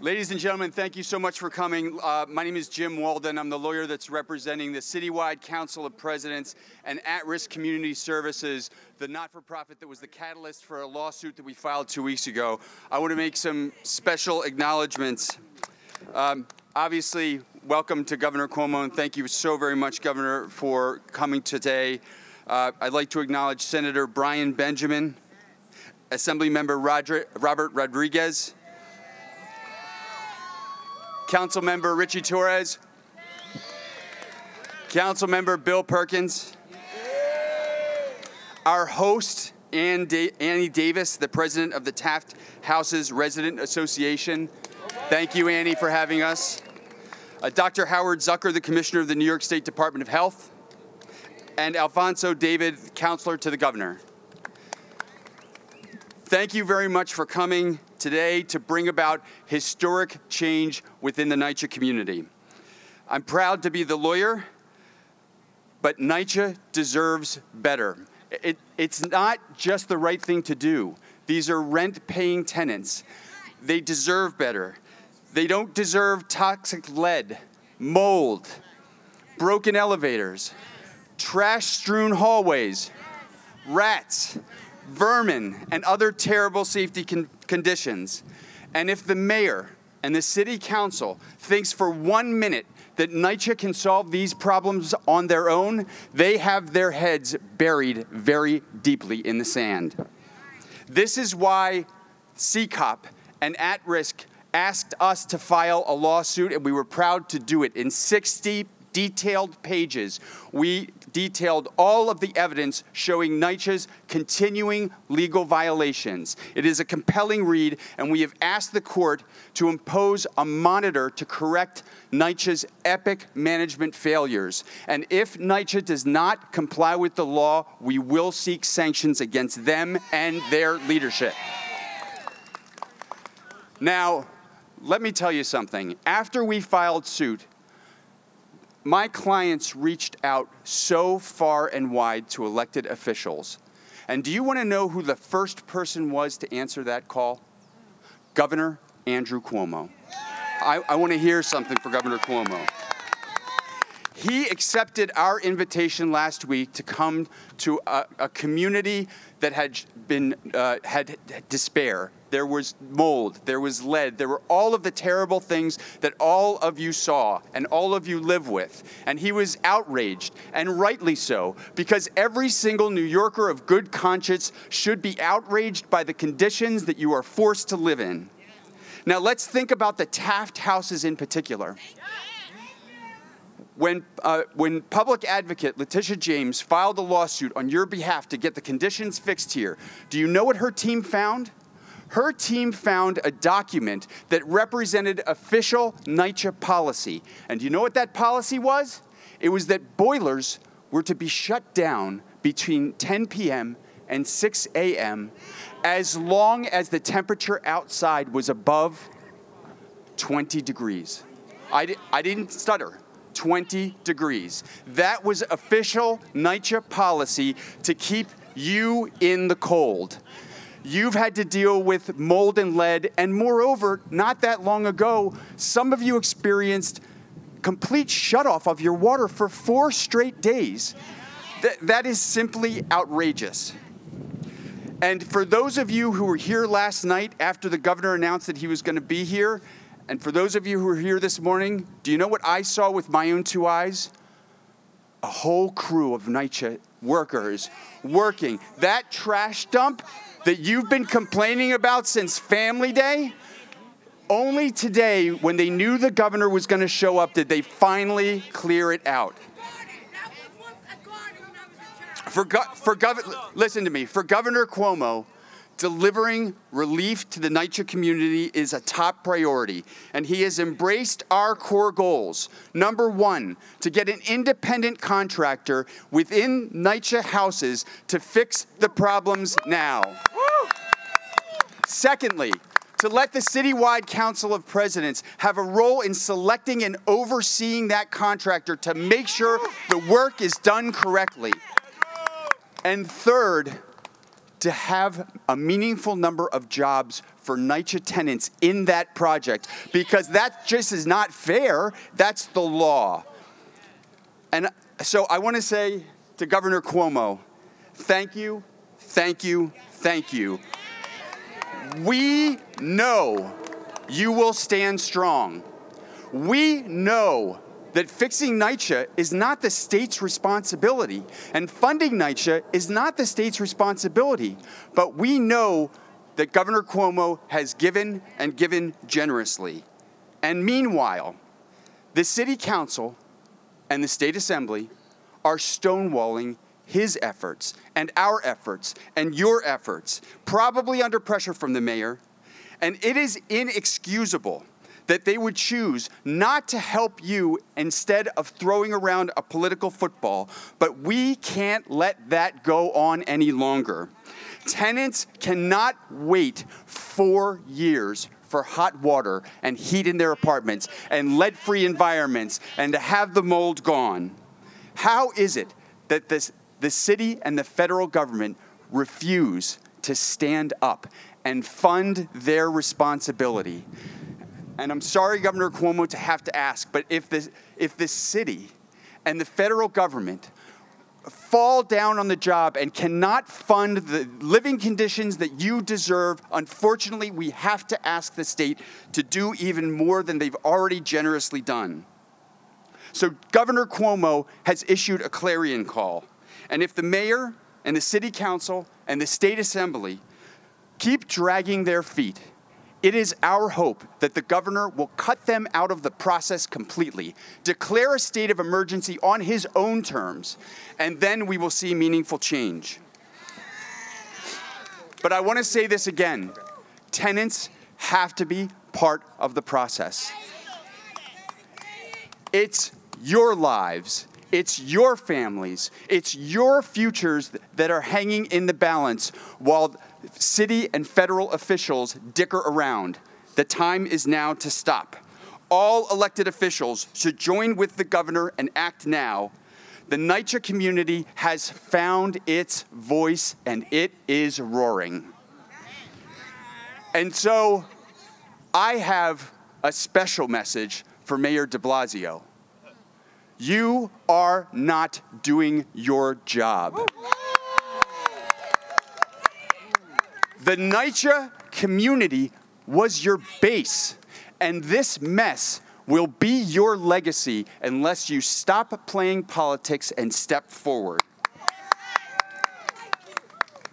Ladies and gentlemen, thank you so much for coming. My name is Jim Walden. I'm the lawyer that's representing the Citywide Council of Presidents and At-Risk Community Services, the not-for-profit that was the catalyst for a lawsuit that we filed 2 weeks ago. I want to make some special acknowledgments. Obviously, welcome to Governor Cuomo, and thank you so very much, Governor, for coming today. I'd like to acknowledge Senator Brian Benjamin, Assemblymember Robert Rodriguez, Councilmember Richie Torres, Councilmember Bill Perkins, our host, Annie Davis, the president of the Taft House's Resident Association. Thank you, Annie, for having us. Dr. Howard Zucker, the commissioner of the New York State Department of Health, and Alfonso David, counselor to the governor. Thank you very much for coming today to bring about historic change within the NYCHA community. I'm proud to be the lawyer, but NYCHA deserves better. It's not just the right thing to do. These are rent-paying tenants. They deserve better. They don't deserve toxic lead, mold, broken elevators, trash-strewn hallways, rats, vermin, and other terrible safety conditions. And if the mayor and the city council thinks for 1 minute that NYCHA can solve these problems on their own, they have their heads buried very deeply in the sand. This is why CCOP and At Risk asked us to file a lawsuit, and we were proud to do it. In 60 detailed pages, we detailed all of the evidence showing NYCHA's continuing legal violations. It is a compelling read, and we have asked the court to impose a monitor to correct NYCHA's epic management failures. And if NYCHA does not comply with the law, we will seek sanctions against them and their leadership. Now, let me tell you something. After we filed suit, my clients reached out so far and wide to elected officials. And do you want to know who the first person was to answer that call? Governor Andrew Cuomo. I want to hear something for Governor Cuomo. He accepted our invitation last week to come to a community that had despair. There was mold, there was lead, there were all of the terrible things that all of you saw and all of you live with. And he was outraged, and rightly so, because every single New Yorker of good conscience should be outraged by the conditions that you are forced to live in. Now let's think about the Taft houses in particular. When public advocate Letitia James filed a lawsuit on your behalf to get the conditions fixed here, do you know what her team found? Her team found a document that represented official NYCHA policy. And do you know what that policy was? It was that boilers were to be shut down between 10 p.m. and 6 a.m. as long as the temperature outside was above 20 degrees. I didn't stutter. 20 degrees. That was official NYCHA policy to keep you in the cold. You've had to deal with mold and lead, and moreover, not that long ago, some of you experienced complete shutoff of your water for 4 straight days. That is simply outrageous. And for those of you who were here last night after the governor announced that he was going to be here, and for those of you who are here this morning, do you know what I saw with my own 2 eyes? A whole crew of NYCHA workers working. That trash dump that you've been complaining about since Family Day, only today, when they knew the governor was going to show up, did they finally clear it out. Listen to me. For Governor Cuomo, delivering relief to the NYCHA community is a top priority, and he has embraced our core goals. Number 1, to get an independent contractor within NYCHA houses to fix the problems now. Secondly, to let the Citywide Council of Presidents have a role in selecting and overseeing that contractor to make sure the work is done correctly. And third, to have a meaningful number of jobs for NYCHA tenants in that project, because that just is not fair. That's the law. And so I want to say to Governor Cuomo, thank you, thank you, thank you. We know you will stand strong. We know that fixing NYCHA is not the state's responsibility, and funding NYCHA is not the state's responsibility. But we know that Governor Cuomo has given and given generously. And meanwhile, the City Council and the State Assembly are stonewalling his efforts and our efforts and your efforts, probably under pressure from the mayor. And it is inexcusable that they would choose not to help you instead of throwing around a political football. But we can't let that go on any longer. Tenants cannot wait 4 years for hot water and heat in their apartments and lead-free environments and to have the mold gone. How is it that the city and the federal government refuse to stand up and fund their responsibility? And I'm sorry, Governor Cuomo, to have to ask, but if the city and the federal government fall down on the job and cannot fund the living conditions that you deserve, unfortunately, we have to ask the state to do even more than they've already generously done. So Governor Cuomo has issued a clarion call. And if the mayor and the city council and the state assembly keep dragging their feet, it is our hope that the governor will cut them out of the process completely, declare a state of emergency on his own terms, and then we will see meaningful change. But I want to say this again. Tenants have to be part of the process. It's your lives. It's your families. It's your futures that are hanging in the balance while city and federal officials dicker around. The time is now to stop. All elected officials should join with the governor and act now. The NYCHA community has found its voice, and it is roaring. And so I have a special message for Mayor de Blasio. You are not doing your job. The NYCHA community was your base, and this mess will be your legacy unless you stop playing politics and step forward.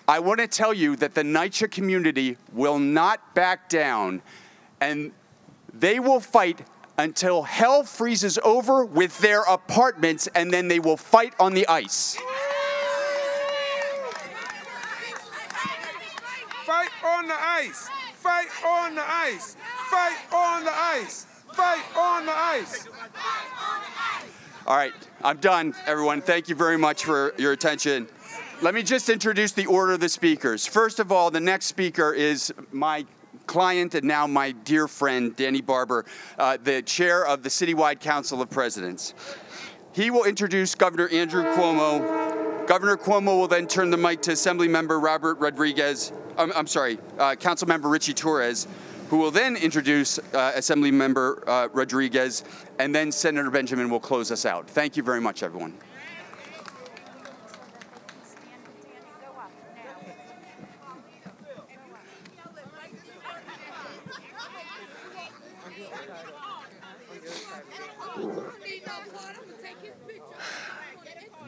I want to tell you that the NYCHA community will not back down, and they will fight until hell freezes over with their apartments, and then they will fight on the ice. Fight on the ice. Fight on the ice. Fight on the ice. Fight on the ice. All right, I'm done, everyone. Thank you very much for your attention. Let me just introduce the order of the speakers. First of all, the next speaker is my client and now my dear friend, Danny Barber, the chair of the Citywide Council of Presidents. He will introduce Governor Andrew Cuomo. Governor Cuomo will then turn the mic to Councilmember Richie Torres, who will then introduce Assemblymember Rodriguez, and then Senator Benjamin will close us out. Thank you very much, everyone.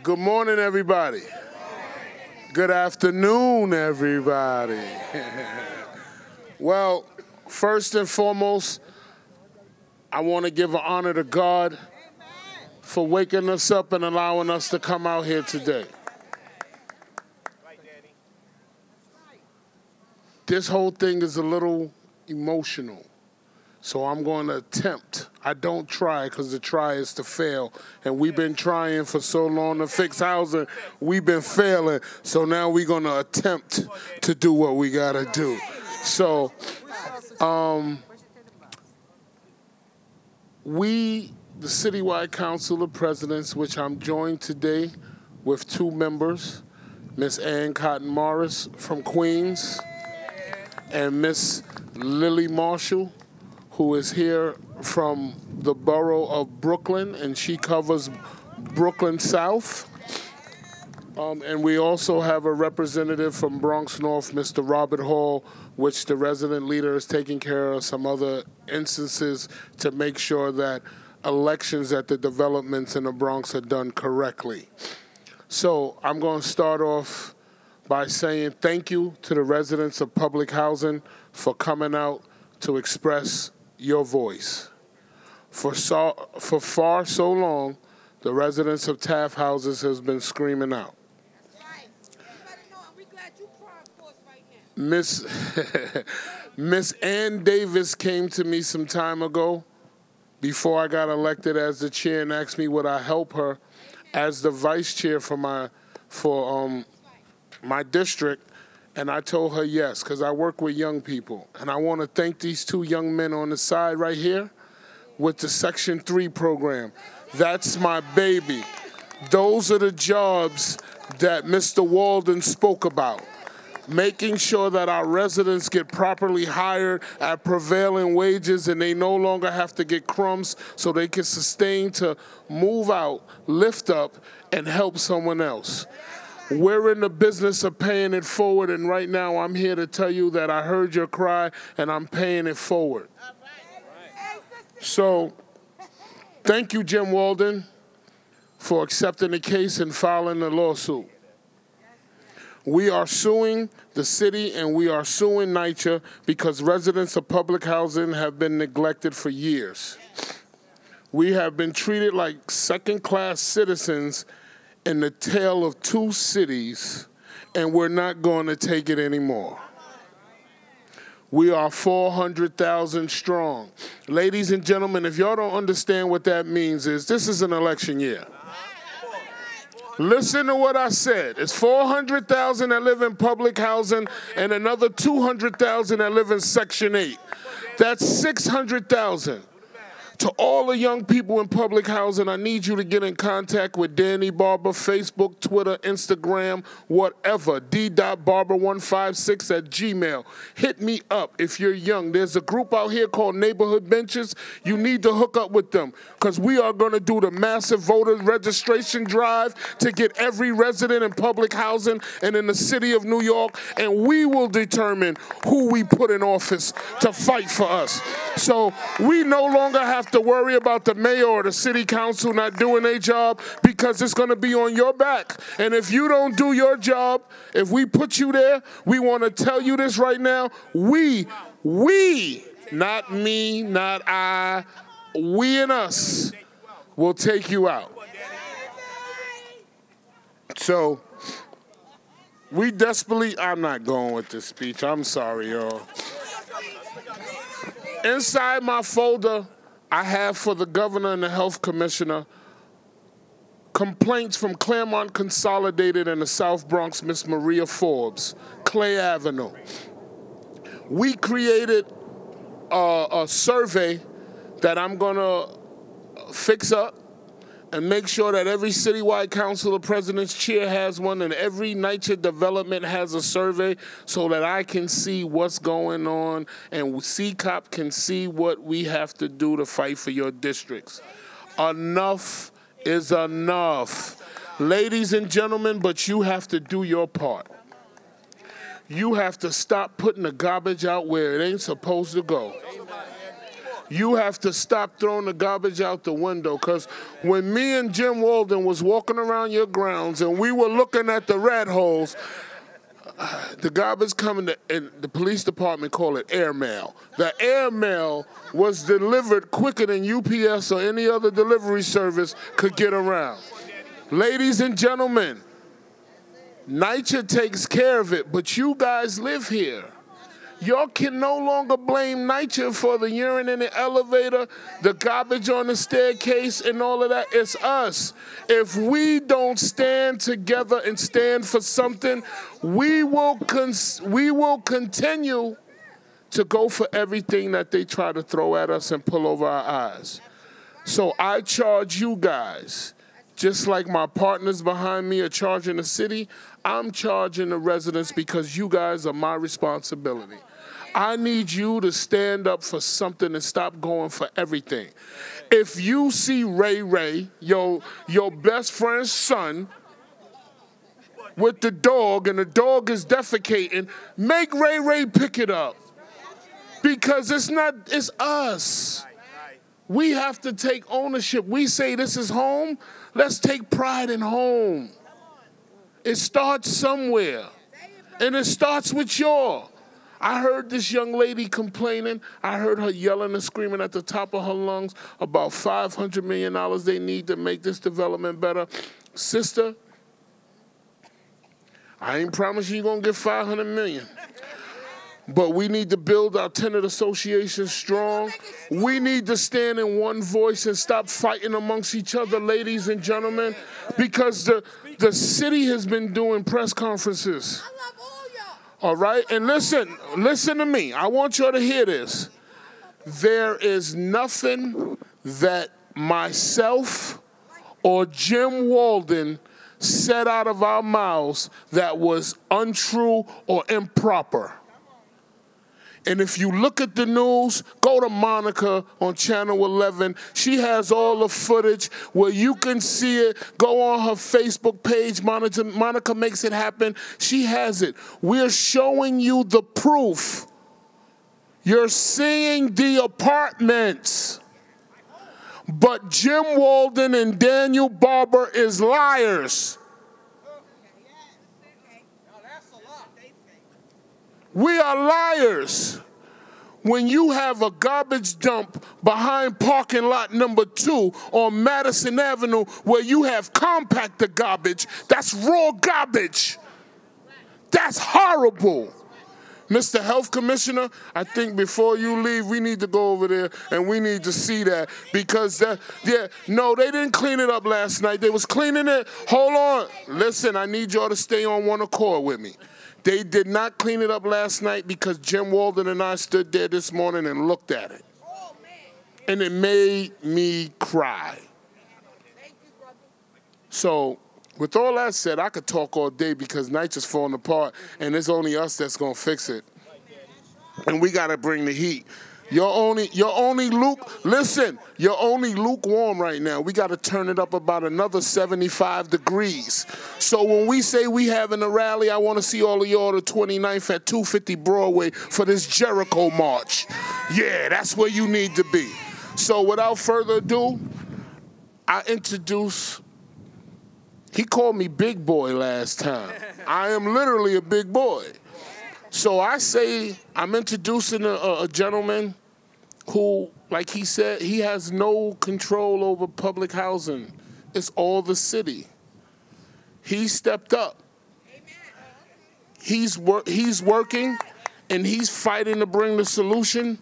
Good morning, everybody. Good afternoon, everybody. Well, first and foremost, I want to give an honor to God for waking us up and allowing us to come out here today. This whole thing is a little emotional, so I'm going to attempt. I don't try because the try is to fail, and we've been trying for so long to fix housing. We've been failing, so now we're going to attempt to do what we got to do. So we, the Citywide Council of Presidents, which I'm joined today with two members, Miss Ann Cotton Morris from Queens, and Miss Lily Marshall, who is here from the borough of Brooklyn, and she covers Brooklyn South. And we also have a representative from Bronx North, Mr. Robert Hall, which the resident leader is taking care of some other instances to make sure that elections at the developments in the Bronx are done correctly. So I'm going to start off by saying thank you to the residents of public housing for coming out to express your voice. For far so long, the residents of Taft houses has been screaming out. Miss Ann Davis came to me some time ago before I got elected as the chair and asked me would I help her as the vice chair for my district, and I told her yes, because I work with young people. And I want to thank these two young men on the side right here with the Section 3 program. That's my baby. Those are the jobs that Mr. Walden spoke about. Making sure that our residents get properly hired at prevailing wages and they no longer have to get crumbs so they can sustain to move out, lift up, and help someone else. We're in the business of paying it forward, and right now I'm here to tell you that I heard your cry and I'm paying it forward. So thank you, Jim Walden, for accepting the case and filing the lawsuit. We are suing the city and we are suing NYCHA because residents of public housing have been neglected for years. We have been treated like second-class citizens in the tale of two cities, and we're not going to take it anymore. We are 400,000 strong. Ladies and gentlemen, if y'all don't understand what that means is this is an election year. Listen to what I said. It's 400,000 that live in public housing and another 200,000 that live in Section 8. That's 600,000. To all the young people in public housing, I need you to get in contact with Danny Barber, Facebook, Twitter, Instagram, whatever, d.barber156@gmail. Hit me up if you're young. There's a group out here called Neighborhood Benches. You need to hook up with them because we are going to do the massive voter registration drive to get every resident in public housing and in the city of New York, and we will determine who we put in office to fight for us. So we no longer have to worry about the mayor or the city council not doing their job because it's going to be on your back. And if you don't do your job, if we put you there, we want to tell you this right now, we, not me, not I, we and us will take you out. So we desperately, I'm not going with this speech. I'm sorry, y'all. Inside my folder, I have for the governor and the health commissioner complaints from Claremont Consolidated in the South Bronx, Miss Maria Forbes, Clay Avenue. We created a survey that I'm going to fix up and make sure that every citywide council of presidents chair has one and every NYCHA development has a survey so that I can see what's going on and CCOP can see what we have to do to fight for your districts. Enough is enough. Ladies and gentlemen, but you have to do your part. You have to stop putting the garbage out where it ain't supposed to go. You have to stop throwing the garbage out the window, because when me and Jim Walden was walking around your grounds and we were looking at the rat holes, the garbage coming to, and the police department call it air mail. The air mail was delivered quicker than UPS or any other delivery service could get around. Ladies and gentlemen, NYCHA takes care of it, but you guys live here. Y'all can no longer blame NYCHA for the urine in the elevator, the garbage on the staircase, and all of that. It's us. If we don't stand together and stand for something, we will continue to go for everything that they try to throw at us and pull over our eyes. So I charge you guys, just like my partners behind me are charging the city, I'm charging the residents because you guys are my responsibility. I need you to stand up for something and stop going for everything. If you see Ray Ray, your best friend's son, with the dog, and the dog is defecating, make Ray Ray pick it up. Because it's us. We have to take ownership. We say this is home. Let's take pride in home. It starts somewhere. And it starts with y'all. I heard this young lady complaining. I heard her yelling and screaming at the top of her lungs about $500 million they need to make this development better. Sister, I ain't promising you're going to get $500 million. But we need to build our tenant association strong. We need to stand in one voice and stop fighting amongst each other, ladies and gentlemen, because the city has been doing press conferences. All right? And listen to me. I want y'all to hear this. There is nothing that myself or Jim Walden said out of our mouths that was untrue or improper. And if you look at the news, go to Monica on Channel 11. She has all the footage where you can see it. Go on her Facebook page. Monica makes it happen. She has it. We're showing you the proof. You're seeing the apartments. But Jim Walden and Daniel Barber is liars. We are liars. When you have a garbage dump behind parking lot number 2 on Madison Avenue where you have compacted garbage, that's raw garbage. That's horrible. Mr. Health Commissioner, I think before you leave, we need to go over there and we need to see that because, no, they didn't clean it up last night. They was cleaning it. Hold on. Listen, I need y'all to stay on one accord with me. They did not clean it up last night because Jim Walden and I stood there this morning and looked at it. And it made me cry. So, with all that said, I could talk all day because NYCHA's falling apart and it's only us that's going to fix it. And we got to bring the heat. You're only lukewarm right now. We got to turn it up about another 75 degrees. So when we say we having a rally, I want to see all of y'all the 29th at 250 Broadway for this Jericho March. Yeah, that's where you need to be. So without further ado, I introduce, he called me big boy last time. I am literally a big boy. So I say I'm introducing a gentleman who, like he said, he has no control over public housing. It's all the city. He stepped up. He's working, and he's fighting to bring the solution.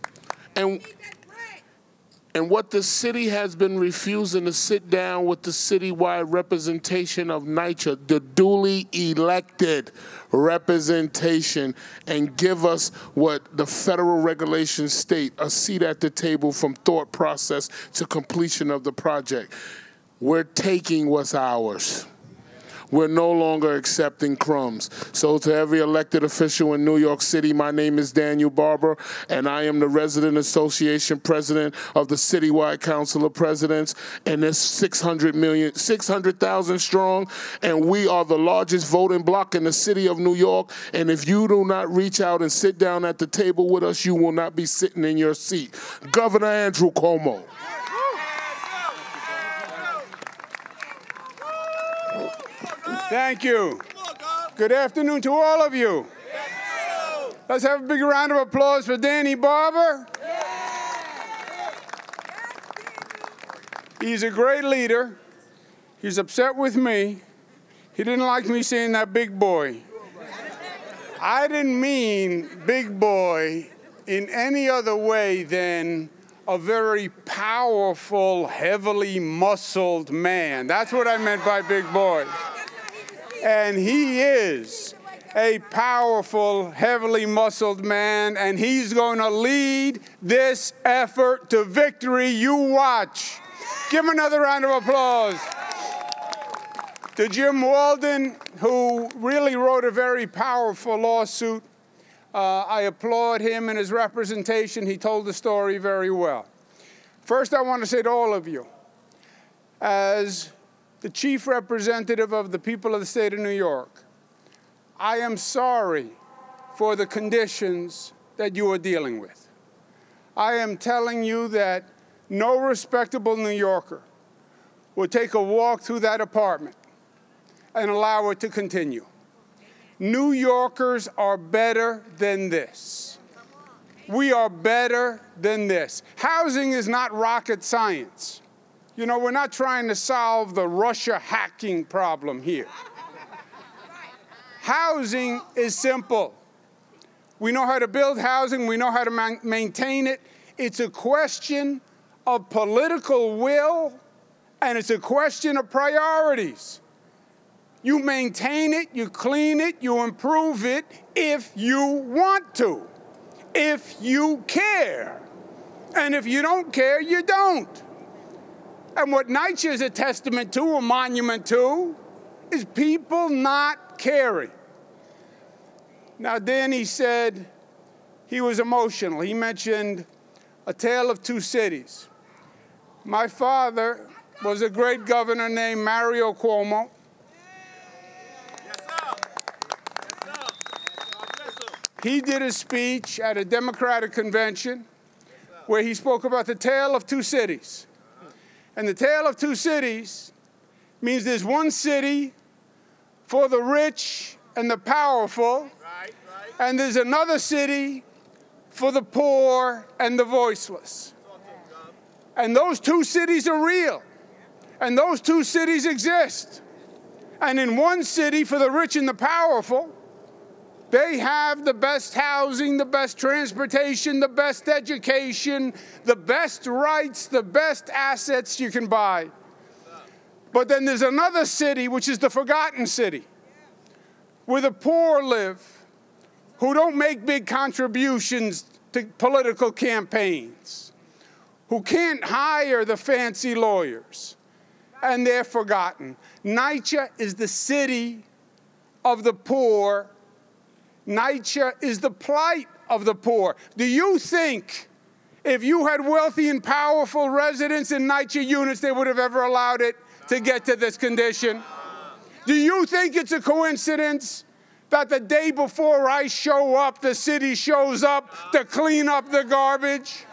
And what the city has been refusing to sit down with the citywide representation of NYCHA, the duly elected representation, and give us what the federal regulations state, a seat at the table from thought process to completion of the project. We're taking what's ours. We're no longer accepting crumbs. So to every elected official in New York City, my name is Daniel Barber, and I am the Resident Association President of the Citywide Council of Presidents, and it's 600,000 strong, and we are the largest voting bloc in the city of New York, and if you do not reach out and sit down at the table with us, you will not be sitting in your seat. Governor Andrew Cuomo. Thank you. Good afternoon to all of you. Let's have a big round of applause for Danny Barber. He's a great leader. He's upset with me. He didn't like me saying that big boy. I didn't mean big boy in any other way than a very powerful, heavily muscled man. That's what I meant by big boy. And he is a powerful, heavily muscled man, and he's going to lead this effort to victory. You watch. Give him another round of applause. To Jim Walden, who really wrote a very powerful lawsuit, I applaud him and his representation. He told the story very well. First, I want to say to all of you, as the chief representative of the people of the state of New York, I am sorry for the conditions that you are dealing with. I am telling you that no respectable New Yorker would take a walk through that apartment and allow it to continue. New Yorkers are better than this. We are better than this. Housing is not rocket science. You know, we're not trying to solve the Russia hacking problem here. Housing is simple. We know how to build housing. We know how to maintain it. It's a question of political will, and it's a question of priorities. You maintain it, you clean it, you improve it if you want to, if you care. And if you don't care, you don't. And what NYCHA is a testament to, a monument to, is people not caring. Now, Danny said he was emotional. He mentioned A Tale of Two Cities. My father was a great governor named Mario Cuomo. He did a speech at a Democratic convention where he spoke about the tale of two cities. And the tale of two cities means there's one city for the rich and the powerful, and there's another city for the poor and the voiceless. And those two cities are real, and those two cities exist. And in one city for the rich and the powerful, they have the best housing, the best transportation, the best education, the best rights, the best assets you can buy. But then there's another city, which is the forgotten city, where the poor live, who don't make big contributions to political campaigns, who can't hire the fancy lawyers, and they're forgotten. NYCHA is the city of the poor. NYCHA is the plight of the poor. Do you think if you had wealthy and powerful residents in NYCHA units, they would have ever allowed it to get to this condition? Do you think it's a coincidence that the day before I show up, the city shows up to clean up the garbage?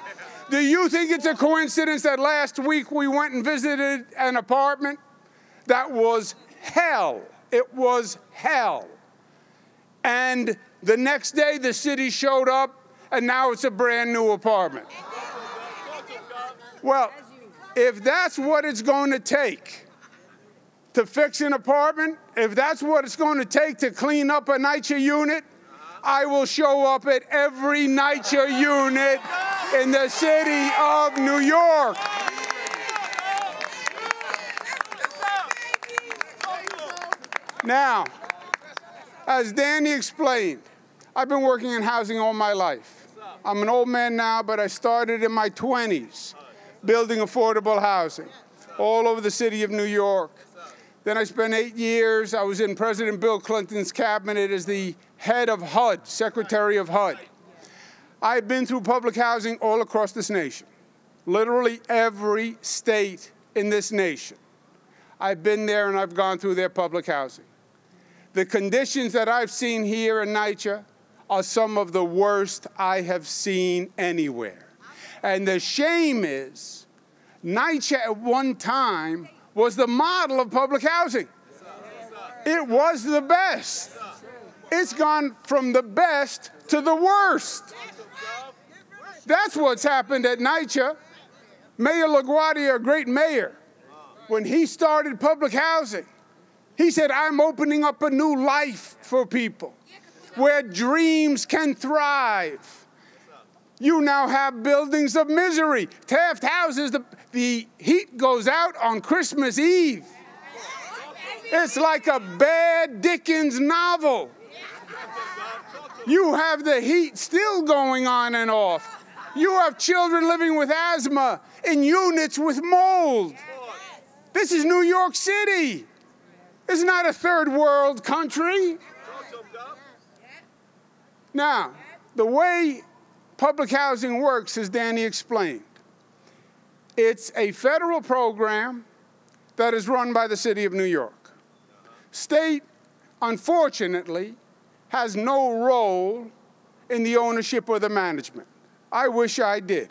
Do you think it's a coincidence that last week we went and visited an apartment that was hell? It was hell. And the next day, the city showed up, and now it's a brand new apartment. Well, if that's what it's going to take to fix an apartment, if that's what it's going to take to clean up a NYCHA unit, I will show up at every NYCHA unit in the city of New York. Now, as Danny explained, I've been working in housing all my life. I'm an old man now, but I started in my 20s building affordable housing all over the city of New York. Then I spent 8 years. I was in President Bill Clinton's cabinet as the head of HUD, Secretary of HUD. I've been through public housing all across this nation, literally every state in this nation. I've been there and I've gone through their public housing. The conditions that I've seen here in NYCHA are some of the worst I have seen anywhere. And the shame is, NYCHA at one time was the model of public housing. It was the best. It's gone from the best to the worst. That's what's happened at NYCHA. Mayor LaGuardia, a great mayor, when he started public housing, he said, I'm opening up a new life for people where dreams can thrive. You now have buildings of misery. Taft houses, the heat goes out on Christmas Eve. It's like a bad Dickens novel. You have the heat still going on and off. You have children living with asthma in units with mold. This is New York City. It's not a third world country. Now, the way public housing works, as Danny explained, it's a federal program that is run by the city of New York. State, unfortunately, has no role in the ownership or the management. I wish I did.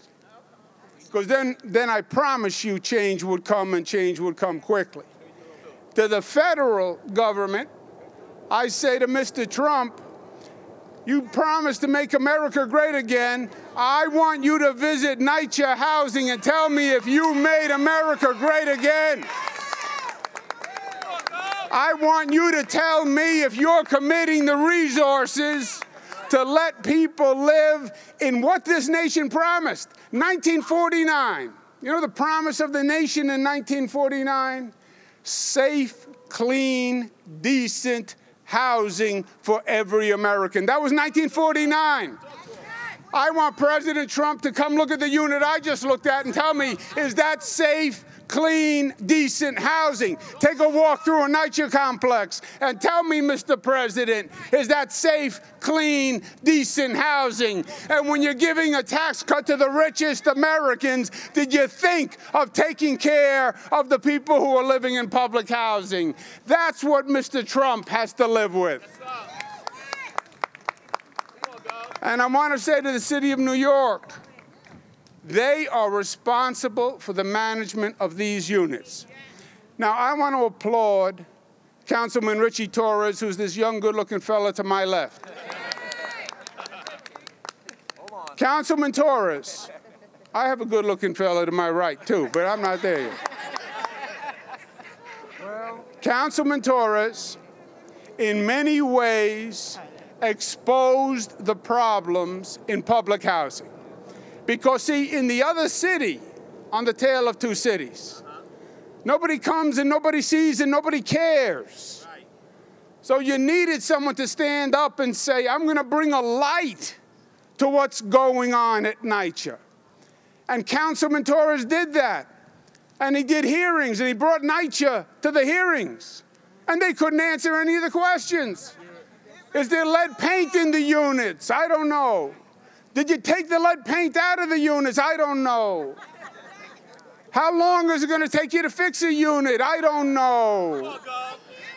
Because then I promise you change would come, and change would come quickly. To the federal government, I say to Mr. Trump, you promised to make America great again. I want you to visit NYCHA Housing and tell me if you made America great again. I want you to tell me if you're committing the resources to let people live in what this nation promised. 1949. You know the promise of the nation in 1949? Safe, clean, decent housing for every American. That was 1949. I want President Trump to come look at the unit I just looked at and tell me, is that safe, clean, decent housing? Take a walk through a NYCHA complex and tell me, Mr. President, is that safe, clean, decent housing? And when you're giving a tax cut to the richest Americans, did you think of taking care of the people who are living in public housing? That's what Mr. Trump has to live with. And I want to say to the city of New York, they are responsible for the management of these units. Now, I want to applaud Councilman Richie Torres, who's this young, good-looking fellow to my left. Councilman Torres, I have a good-looking fellow to my right, too, but I'm not there yet. Councilman Torres, in many ways, exposed the problems in public housing. Because, see, in the other city, on the tale of two cities, nobody comes and nobody sees and nobody cares. So you needed someone to stand up and say, I'm going to bring a light to what's going on at NYCHA. And Councilman Torres did that. And he did hearings, and he brought NYCHA to the hearings. And they couldn't answer any of the questions. Is there lead paint in the units? I don't know. Did you take the lead paint out of the units? I don't know. How long is it going to take you to fix a unit? I don't know.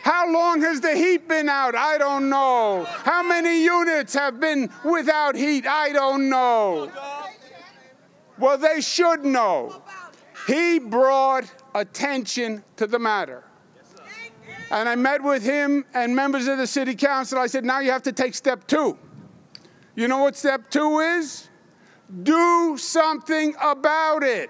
How long has the heat been out? I don't know. How many units have been without heat? I don't know. Well, they should know. He brought attention to the matter. And I met with him and members of the city council. I said, now you have to take step 2. You know what step 2 is? Do something about it.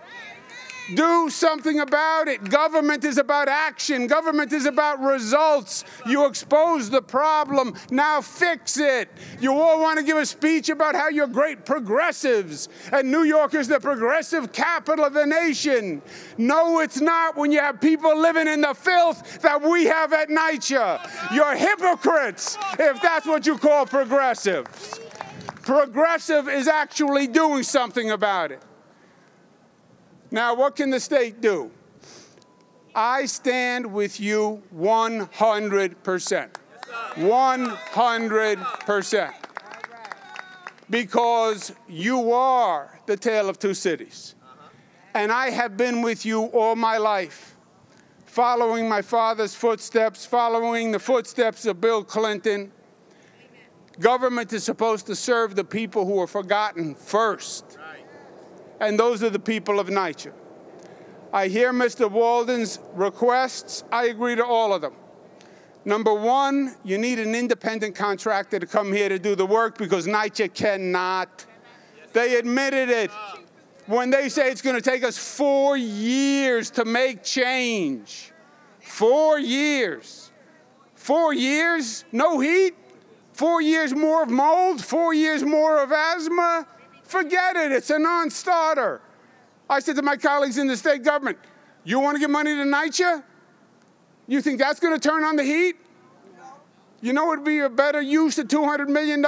Do something about it. Government is about action. Government is about results. You expose the problem. Now fix it. You all want to give a speech about how you're great progressives and New York is the progressive capital of the nation. No, it's not when you have people living in the filth that we have at NYCHA. You're hypocrites if that's what you call progressives. Progressive is actually doing something about it. Now, what can the state do? I stand with you 100%. 100%. Because you are the tale of two cities. And I have been with you all my life, following my father's footsteps, following the footsteps of Bill Clinton. Government is supposed to serve the people who are forgotten first. And those are the people of NYCHA. I hear Mr. Walden's requests. I agree to all of them. Number one, you need an independent contractor to come here to do the work because NYCHA cannot. They admitted it when they say it's going to take us 4 years to make change. 4 years. 4 years? No heat? 4 years more of mold? 4 years more of asthma? Forget it. It's a non-starter. I said to my colleagues in the state government, you want to give money to NYCHA? You think that's going to turn on the heat? You know what would be a better use of $200 million?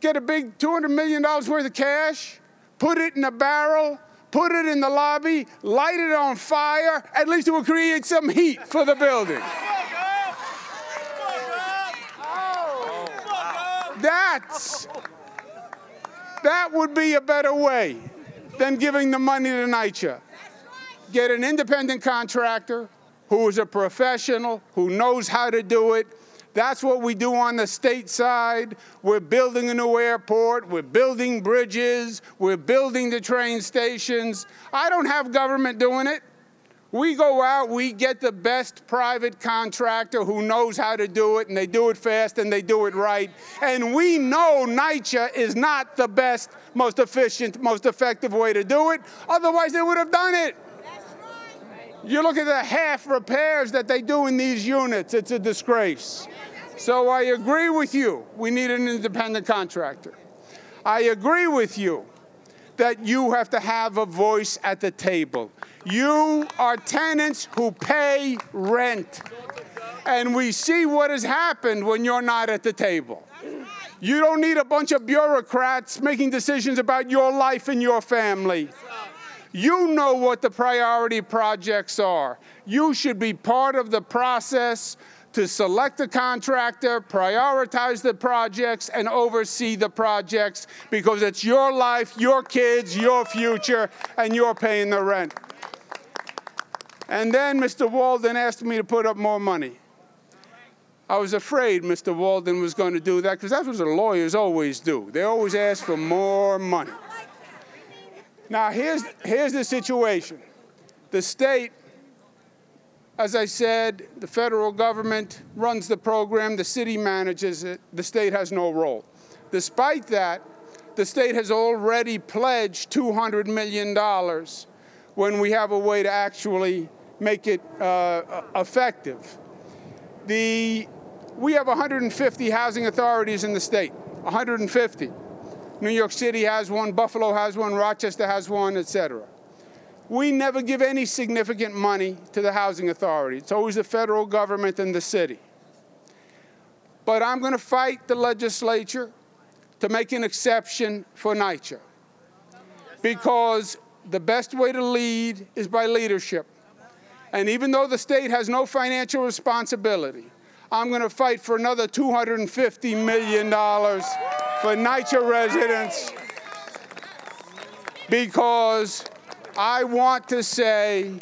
Get a big $200 million worth of cash, put it in a barrel, put it in the lobby, light it on fire. At least it will create some heat for the building. That would be a better way than giving the money to NYCHA. Get an independent contractor who is a professional, who knows how to do it. That's what we do on the state side. We're building a new airport. We're building bridges. We're building the train stations. I don't have government doing it. We go out, we get the best private contractor who knows how to do it, and they do it fast and they do it right. And we know NYCHA is not the best, most efficient, most effective way to do it. Otherwise, they would have done it. You look at the half repairs that they do in these units, it's a disgrace. So I agree with you, we need an independent contractor. I agree with you that you have to have a voice at the table. You are tenants who pay rent. And we see what has happened when you're not at the table. You don't need a bunch of bureaucrats making decisions about your life and your family. You know what the priority projects are. You should be part of the process to select a contractor, prioritize the projects, and oversee the projects because it's your life, your kids, your future, and you're paying the rent. And then Mr. Walden asked me to put up more money. I was afraid Mr. Walden was going to do that because that's what the lawyers always do. They always ask for more money. Now, here's the situation. The state, as I said, the federal government runs the program, the city manages it, the state has no role. Despite that, the state has already pledged $200 million when we have a way to actually make it effective. We have 150 housing authorities in the state, 150. New York City has one, Buffalo has one, Rochester has one, etc. We never give any significant money to the housing authority. It's always the federal government and the city. But I'm going to fight the legislature to make an exception for NYCHA. Because the best way to lead is by leadership. And even though the state has no financial responsibility, I'm going to fight for another $250 million for NYCHA residents because I want to say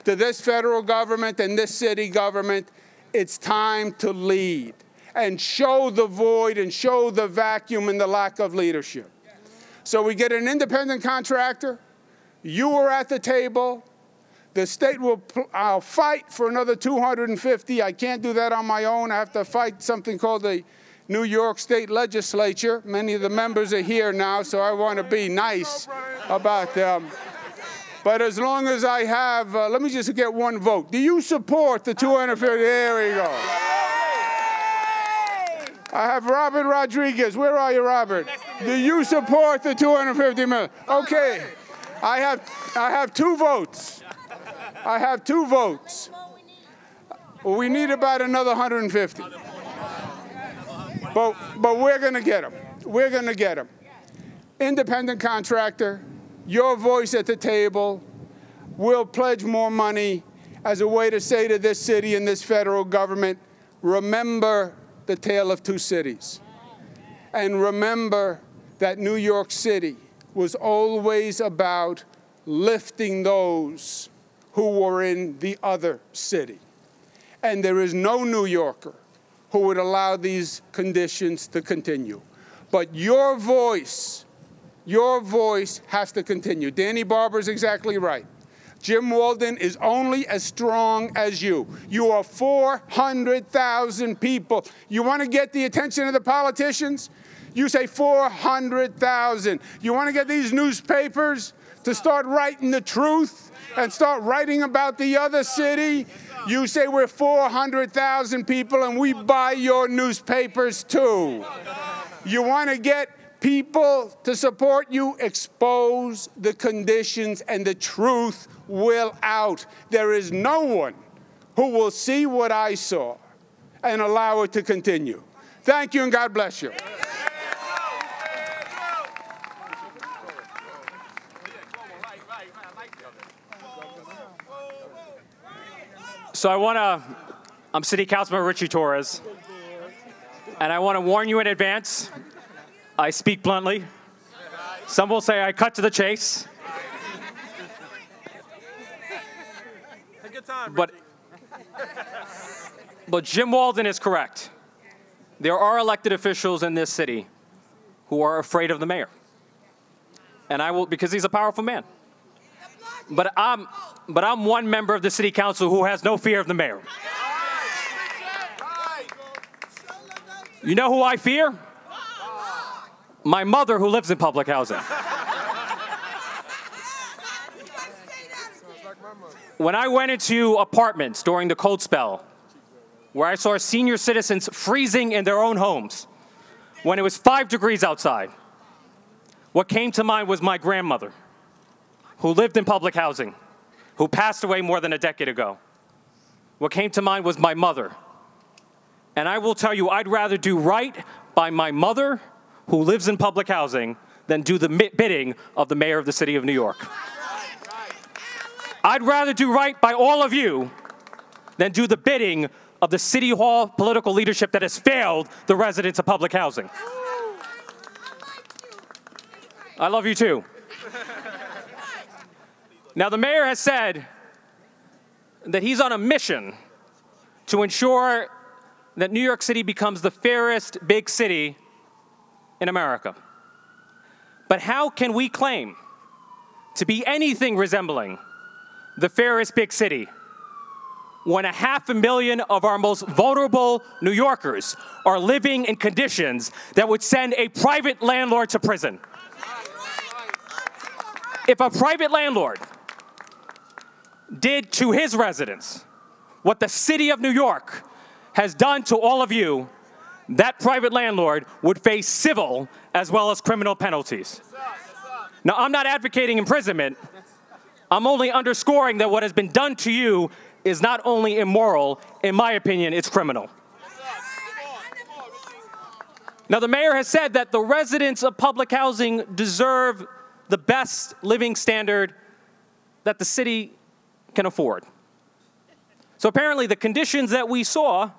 to this federal government and this city government, it's time to lead and show the void and show the vacuum and the lack of leadership. So we get an independent contractor. You are at the table. The state I'll fight for another 250. I can't do that on my own. I have to fight something called the New York State Legislature. Many of the members are here now, so I want to be nice about them. But as long as I have, let me just get one vote. Do you support the 250? There we go. I have Robert Rodriguez. Where are you, Robert? Do you support the 250 million? Okay. I have two votes. I have two votes. We need about another 150. But we're going to get them. We're going to get them. Independent contractor, your voice at the table. We'll pledge more money as a way to say to this city and this federal government, remember the tale of two cities. And remember that New York City was always about lifting those who were in the other city. And there is no New Yorker who would allow these conditions to continue. But your voice has to continue. Danny Barber's exactly right. Jim Walden is only as strong as you. You are 400,000 people. You want to get the attention of the politicians? You say 400,000. You want to get these newspapers to start writing the truth and start writing about the other city? You say we're 400,000 people and we buy your newspapers too. You want to get people to support you? Expose the conditions and the truth will out. There is no one who will see what I saw and allow it to continue. Thank you and God bless you. So I'm City Councilman Richie Torres. And I want to warn you in advance, I speak bluntly. Some will say I cut to the chase. But Jim Walden is correct. There are elected officials in this city who are afraid of the mayor. And I will, because he's a powerful man. But I'm one member of the city council who has no fear of the mayor. You know who I fear? My mother, who lives in public housing. When I went into apartments during the cold spell, where I saw senior citizens freezing in their own homes, when it was 5 degrees outside, what came to mind was my grandmother, who lived in public housing, who passed away more than a decade ago. What came to mind was my mother. And I will tell you, I'd rather do right by my mother, who lives in public housing, than do the bidding of the mayor of the city of New York. I'd rather do right by all of you than do the bidding of the City Hall political leadership that has failed the residents of public housing. I love you too. Now, the mayor has said that he's on a mission to ensure that New York City becomes the fairest big city in America. But how can we claim to be anything resembling the fairest big city when 500,000 of our most vulnerable New Yorkers are living in conditions that would send a private landlord to prison? If a private landlord did to his residents what the city of New York has done to all of you, that private landlord would face civil as well as criminal penalties. Now, I'm not advocating imprisonment. I'm only underscoring that what has been done to you is not only immoral, in my opinion, it's criminal. Now, the mayor has said that the residents of public housing deserve the best living standard that the city can afford. So apparently the conditions that we saw,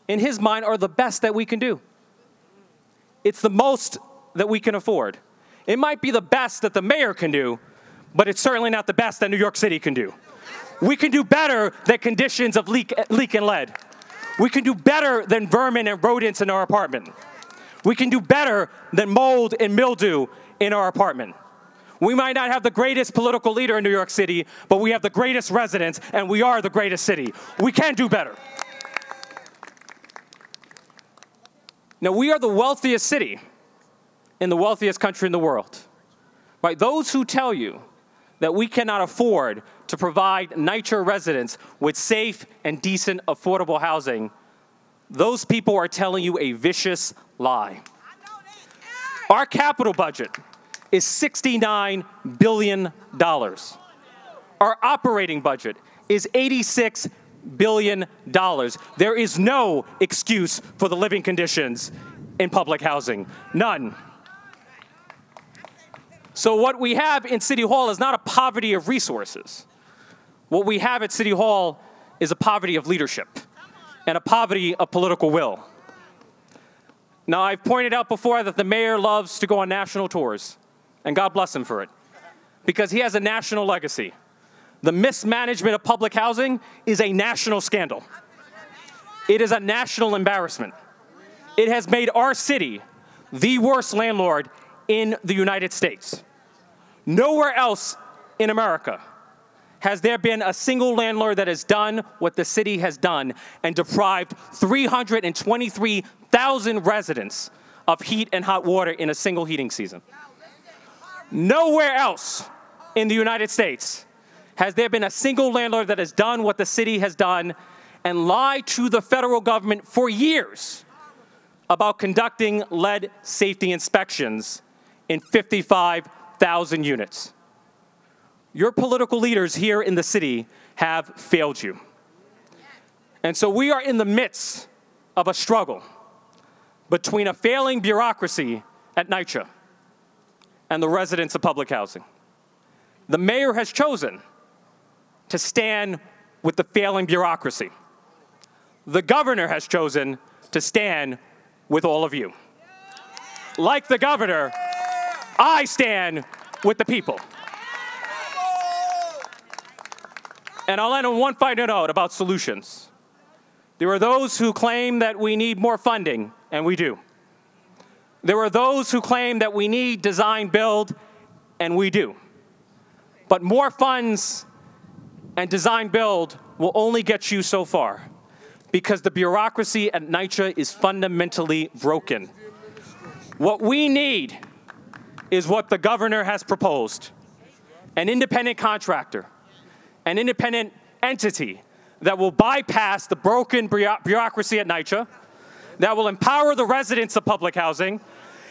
in his mind, are the best that we can do. It's the most that we can afford. It might be the best that the mayor can do, but it's certainly not the best that New York City can do. We can do better than conditions of leak and lead. We can do better than vermin and rodents in our apartment. We can do better than mold and mildew in our apartment. We might not have the greatest political leader in New York City, but we have the greatest residents, and we are the greatest city. We can do better. Now, we are the wealthiest city in the wealthiest country in the world. Right? Those who tell you that we cannot afford to provide NYCHA residents with safe and decent, affordable housing, those people are telling you a vicious lie. Our capital budget is $69 billion. Our operating budget is $86 billion. There is no excuse for the living conditions in public housing. None. So what we have in City Hall is not a poverty of resources. What we have at City Hall is a poverty of leadership and a poverty of political will. Now, I've pointed out before that the mayor loves to go on national tours, and God bless him for it, because he has a national legacy. The mismanagement of public housing is a national scandal. It is a national embarrassment. It has made our city the worst landlord in the United States. Nowhere else in America has there been a single landlord that has done what the city has done and deprived 323,000 residents of heat and hot water in a single heating season. Nowhere else in the United States has there been a single landlord that has done what the city has done and lied to the federal government for years about conducting lead safety inspections in 55,000 units. Your political leaders here in the city have failed you. And so we are in the midst of a struggle between a failing bureaucracy at NYCHA and the residents of public housing. The mayor has chosen to stand with the failing bureaucracy. The governor has chosen to stand with all of you. Like the governor, I stand with the people. And I'll end on one final note about solutions. There are those who claim that we need more funding, and we do. There are those who claim that we need design build, and we do. But more funds and design build will only get you so far because the bureaucracy at NYCHA is fundamentally broken. What we need is what the governor has proposed: an independent contractor, an independent entity that will bypass the broken bureaucracy at NYCHA, that will empower the residents of public housing,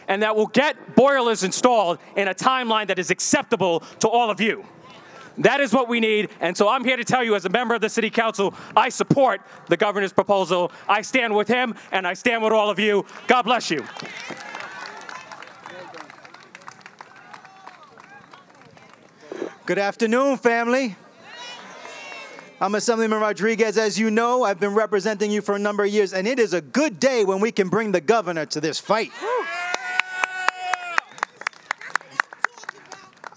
and that will get boilers installed in a timeline that is acceptable to all of you. That is what we need, and so I'm here to tell you as a member of the City Council, I support the governor's proposal. I stand with him, and I stand with all of you. God bless you. Good afternoon, family. I'm Assemblyman Rodriguez. As you know, I've been representing you for a number of years, and it is a good day when we can bring the governor to this fight.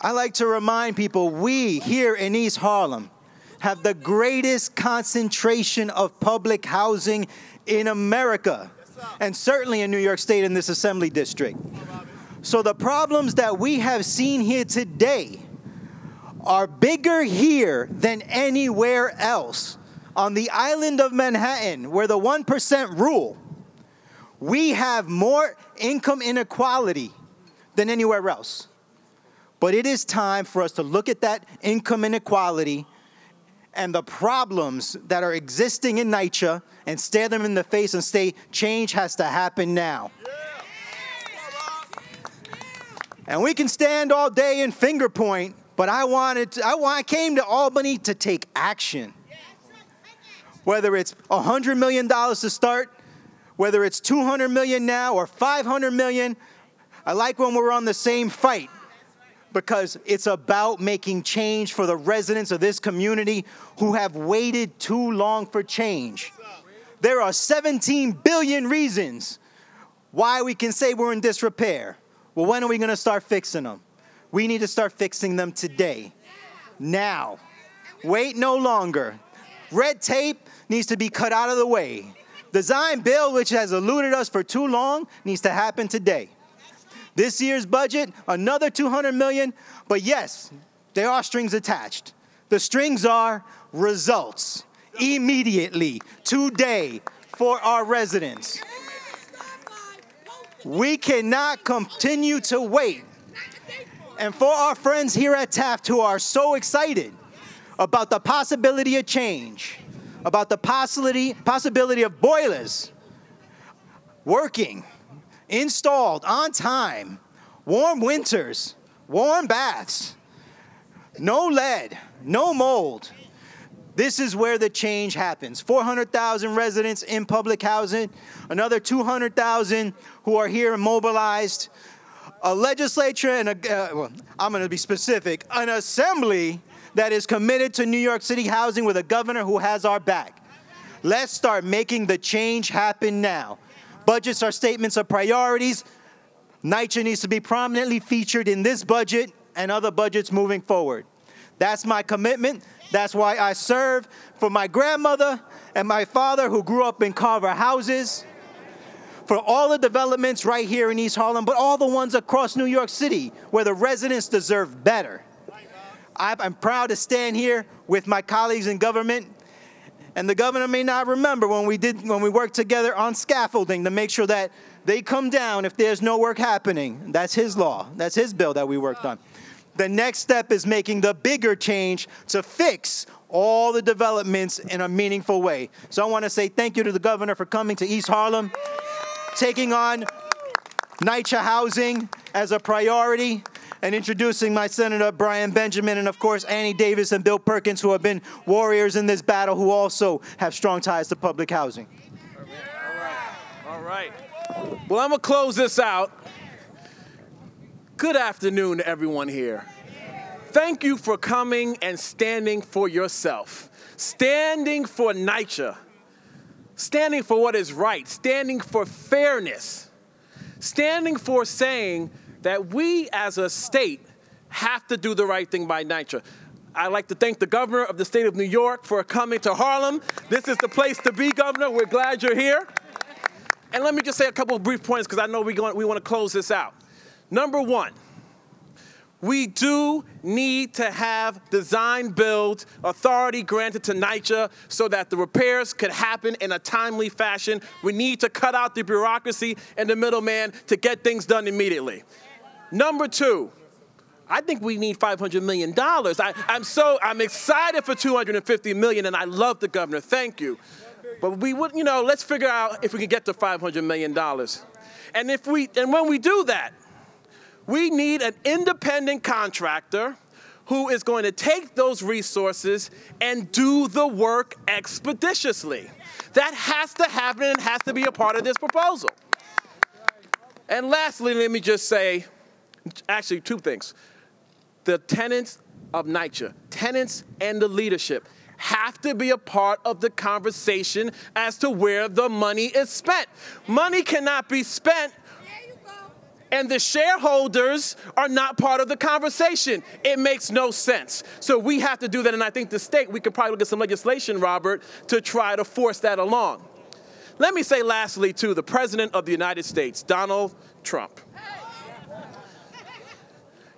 I like to remind people, we here in East Harlem have the greatest concentration of public housing in America, and certainly in New York State in this Assembly District. So the problems that we have seen here today are bigger here than anywhere else. On the island of Manhattan, where the 1% rule, we have more income inequality than anywhere else. But it is time for us to look at that income inequality and the problems that are existing in NYCHA and stare them in the face and say, change has to happen now. And we can stand all day and finger point, but I came to Albany to take action. Whether it's $100 million to start, whether it's $200 million now or $500 million, I like when we're on the same fight, because it's about making change for the residents of this community who have waited too long for change. There are 17 billion reasons why we can say we're in disrepair. Well, when are we going to start fixing them? We need to start fixing them today, now. Wait no longer. Red tape needs to be cut out of the way. Design build, which has eluded us for too long, needs to happen today. This year's budget, another $200 million, but yes, there are strings attached. The strings are results, immediately, today, for our residents. We cannot continue to wait. And for our friends here at Taft who are so excited about the possibility of change, about the possibility of boilers working, installed on time, warm winters, warm baths, no lead, no mold. This is where the change happens. 400,000 residents in public housing, another 200,000 who are here mobilized, a legislature and I'm going to be specific, an assembly that is committed to New York City housing with a governor who has our back. Let's start making the change happen now. Budgets are statements of priorities. NYCHA needs to be prominently featured in this budget and other budgets moving forward. That's my commitment. That's why I serve. For my grandmother and my father who grew up in Carver houses, for all the developments right here in East Harlem, but all the ones across New York City where the residents deserve better. I'm proud to stand here with my colleagues in government. And the governor may not remember when we worked together on scaffolding to make sure that they come down if there's no work happening. That's his law. That's his bill that we worked on. The next step is making the bigger change to fix all the developments in a meaningful way. So I want to say thank you to the governor for coming to East Harlem, taking on NYCHA housing as a priority, and introducing my Senator Brian Benjamin and, of course, Annie Davis and Bill Perkins, who have been warriors in this battle, who also have strong ties to public housing. All right. Well, I'm going to close this out. Good afternoon to everyone here. Thank you for coming and standing for yourself, standing for NYCHA, standing for what is right, standing for fairness, standing for saying that we as a state have to do the right thing by NYCHA. I'd like to thank the governor of the state of New York for coming to Harlem. This is the place to be, Governor. We're glad you're here. And let me just say a couple of brief points because I know we want to close this out. Number one, we do need to have design-build authority granted to NYCHA so that the repairs could happen in a timely fashion. We need to cut out the bureaucracy and the middleman to get things done immediately. Number two, I think we need $500 million. I'm excited for $250 million, and I love the governor. Thank you. But we would, let's figure out if we can get to $500 million. And when we do that, we need an independent contractor who is going to take those resources and do the work expeditiously. That has to happen and has to be a part of this proposal. And lastly, let me just say, actually two things. The tenants of NYCHA, tenants and the leadership, have to be a part of the conversation as to where the money is spent. Money cannot be spent and the shareholders are not part of the conversation. It makes no sense. So we have to do that, and I think the state, we could probably look at some legislation, Robert, to try to force that along. Let me say lastly, too, the President of the United States, Donald Trump.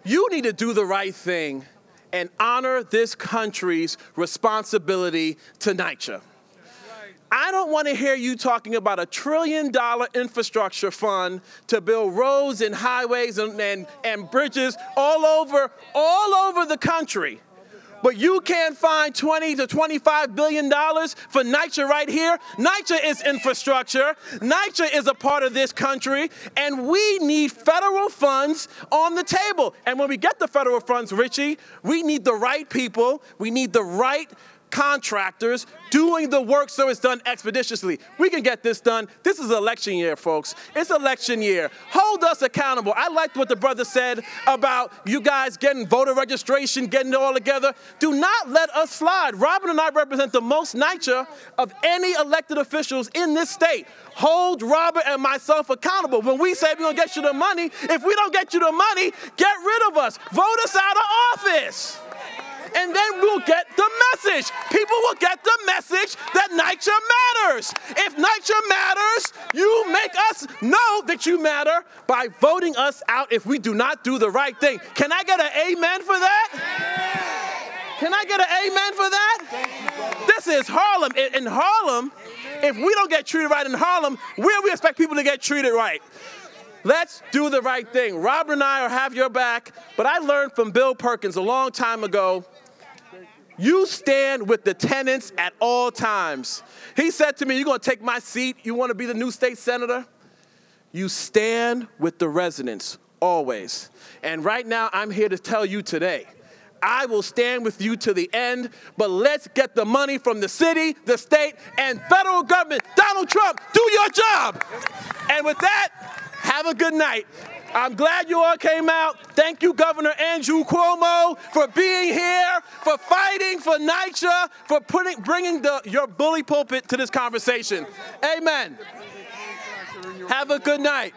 You need to do the right thing and honor this country's responsibility to NYCHA. I don't want to hear you talking about $1 trillion infrastructure fund to build roads and highways and bridges all over the country. But you can't find $20 to $25 billion for NYCHA right here. NYCHA is infrastructure. NYCHA is a part of this country, and we need federal funds on the table. And when we get the federal funds, Richie, we need the right people. We need the right contractors doing the work so it's done expeditiously. We can get this done. This is election year, folks. It's election year. Hold us accountable. I liked what the brother said about you guys getting voter registration, getting it all together. Do not let us slide. Robin and I represent the most NYCHA of any elected officials in this state. Hold Robert and myself accountable. When we say we're going to get you the money, if we don't get you the money, get rid of us. Vote us out of office. And then we'll get the message. People will get the message that NYCHA matters. If NYCHA matters, you make us know that you matter by voting us out if we do not do the right thing. Can I get an amen for that? Can I get an amen for that? This is Harlem. In Harlem, if we don't get treated right in Harlem, where we expect people to get treated right? Let's do the right thing. Robert and I have your back, but I learned from Bill Perkins a long time ago, you stand with the tenants at all times. He said to me, you're going to take my seat? You want to be the new state senator? You stand with the residents always. And right now, I'm here to tell you today, I will stand with you to the end, but let's get the money from the city, the state, and federal government. Donald Trump, do your job. And with that, have a good night. I'm glad you all came out. Thank you, Governor Andrew Cuomo, for being here, for fighting for NYCHA, for bringing your bully pulpit to this conversation. Amen. Have a good night.